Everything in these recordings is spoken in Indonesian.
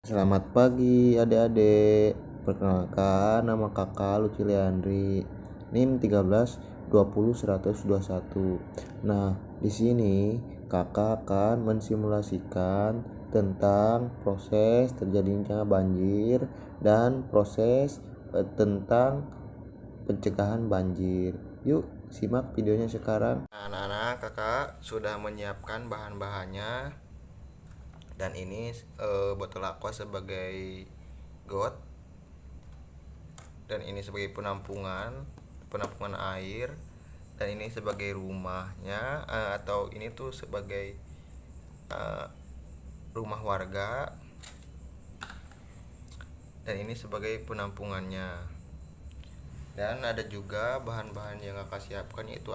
Selamat pagi adik-adik. Perkenalkan nama kakak Luci Leandri. NIM 13 20 121. Nah, di sini kakak akan mensimulasikan tentang proses terjadinya banjir dan proses tentang pencegahan banjir. Yuk, simak videonya sekarang. Anak-anak, kakak sudah menyiapkan bahan-bahannya. Dan ini botol aqua sebagai got, dan ini sebagai penampungan air, dan ini sebagai rumahnya, atau ini tuh sebagai rumah warga, dan ini sebagai penampungannya. Dan ada juga bahan-bahan yang kakak siapkan, yaitu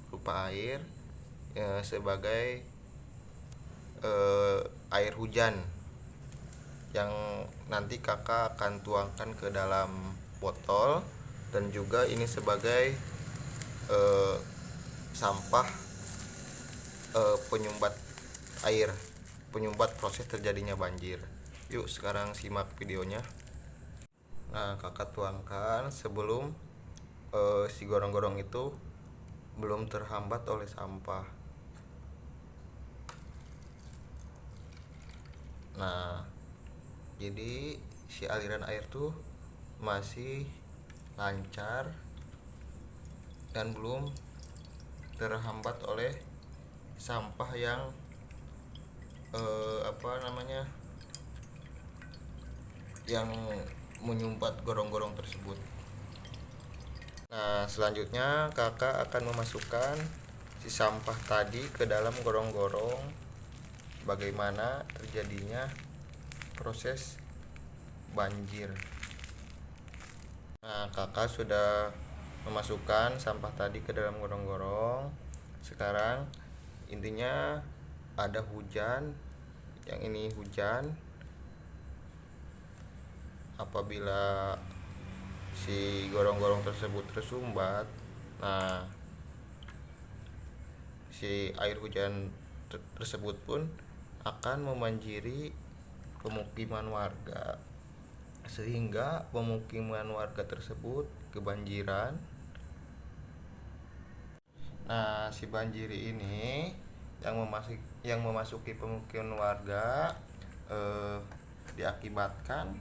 berupa air sebagai air hujan yang nanti kakak akan tuangkan ke dalam botol, dan juga ini sebagai sampah penyumbat proses terjadinya banjir. Yuk sekarang simak videonya. Nah, kakak tuangkan sebelum si gorong-gorong itu belum terhambat oleh sampah. Nah, jadi si aliran air tuh masih lancar dan belum terhambat oleh sampah yang yang menyumbat gorong-gorong tersebut. Nah, selanjutnya kakak akan memasukkan si sampah tadi ke dalam gorong-gorong, bagaimana terjadinya proses banjir. Nah, kakak sudah memasukkan sampah tadi ke dalam gorong-gorong. Sekarang intinya ada hujan, yang ini hujan. Apabila si gorong-gorong tersebut tersumbat, nah si air hujan tersebut pun akan membanjiri pemukiman warga, sehingga pemukiman warga tersebut kebanjiran. Nah, si banjiri ini yang memasuki pemukiman warga diakibatkan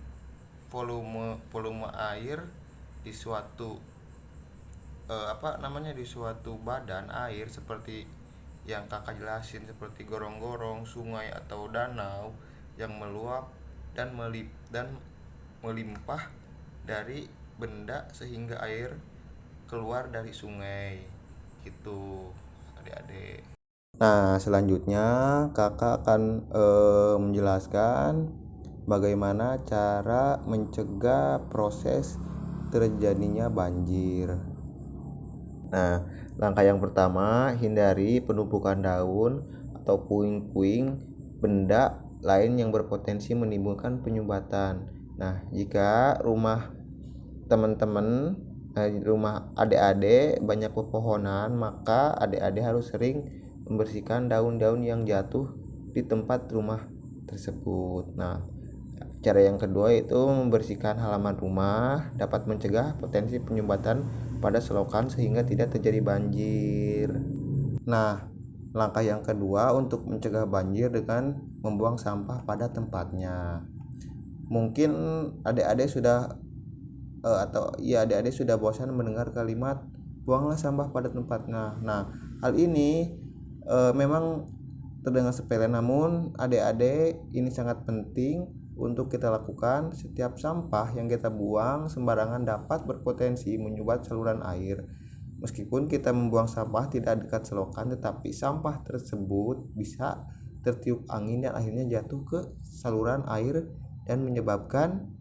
volume air di suatu di suatu badan air, seperti yang kakak jelasin, seperti gorong-gorong, sungai atau danau yang meluap dan melimpah dari benda sehingga air keluar dari sungai gitu, adik-adik. Nah, selanjutnya kakak akan menjelaskan bagaimana cara mencegah proses terjadinya banjir. Nah, langkah yang pertama, hindari penumpukan daun atau puing-puing benda lain yang berpotensi menimbulkan penyumbatan. Nah, jika rumah teman-teman, rumah adik-adik banyak pepohonan, maka adik-adik harus sering membersihkan daun-daun yang jatuh di tempat rumah tersebut. Nah, cara yang kedua yaitu membersihkan halaman rumah dapat mencegah potensi penyumbatan pada selokan sehingga tidak terjadi banjir. Nah, langkah yang kedua untuk mencegah banjir dengan membuang sampah pada tempatnya. Mungkin adik-adik sudah adik-adik sudah bosan mendengar kalimat buanglah sampah pada tempatnya. Nah, hal ini memang terdengar sepele, namun adik-adik ini sangat penting untuk kita lakukan. Setiap sampah yang kita buang sembarangan dapat berpotensi menyumbat saluran air. Meskipun kita membuang sampah tidak dekat selokan, tetapi sampah tersebut bisa tertiup angin dan akhirnya jatuh ke saluran air dan menyebabkan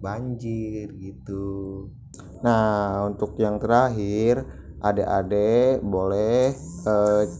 banjir gitu. Nah, untuk yang terakhir, adik-adik boleh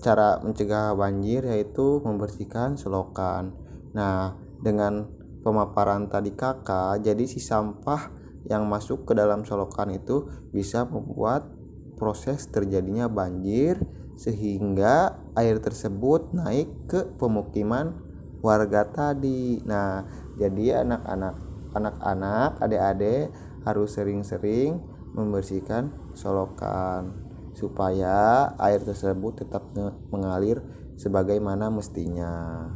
cara mencegah banjir yaitu membersihkan selokan. Nah, dengan pemaparan tadi kakak, jadi si sampah yang masuk ke dalam selokan itu bisa membuat proses terjadinya banjir, sehingga air tersebut naik ke pemukiman warga tadi. Nah, Jadi anak-anak, adik-adik harus sering-sering membersihkan solokan supaya air tersebut tetap mengalir sebagaimana mestinya.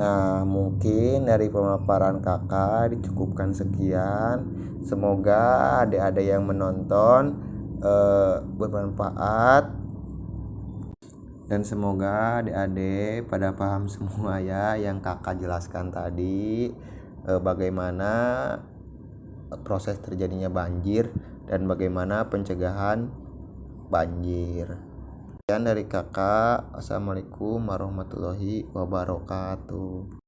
Nah, mungkin dari pemaparan kakak dicukupkan sekian. Semoga adik-adik yang menonton bermanfaat, dan semoga adik-adik pada paham semua ya yang kakak jelaskan tadi, bagaimana proses terjadinya banjir dan bagaimana pencegahan banjir. Sekian dari kakak. Assalamualaikum warahmatullahi wabarakatuh.